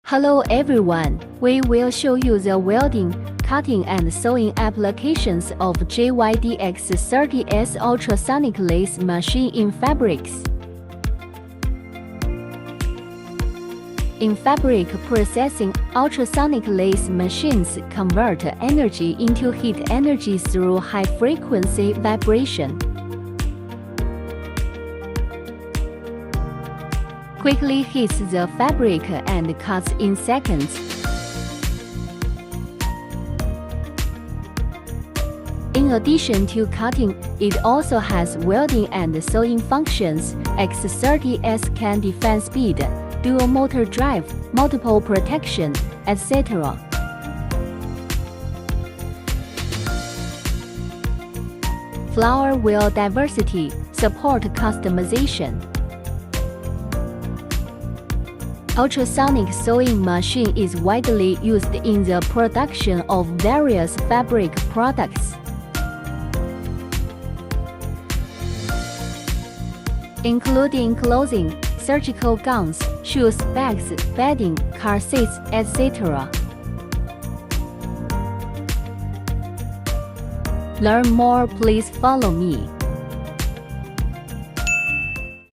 Hello everyone, we will show you the welding, cutting and sewing applications of JYDX30S ultrasonic lace machine in fabrics. In fabric processing, ultrasonic lace machines convert energy into heat energy through high-frequency vibration. Quickly heats the fabric and cuts in seconds. In addition to cutting, it also has welding and sewing functions. X30S can defend speed, dual motor drive, multiple protection, etc. Flower wheel diversity, support customization. Ultrasonic sewing machine is widely used in the production of various fabric products, including clothing, surgical gowns, shoes, bags, bedding, car seats, etc. Learn more, please follow me.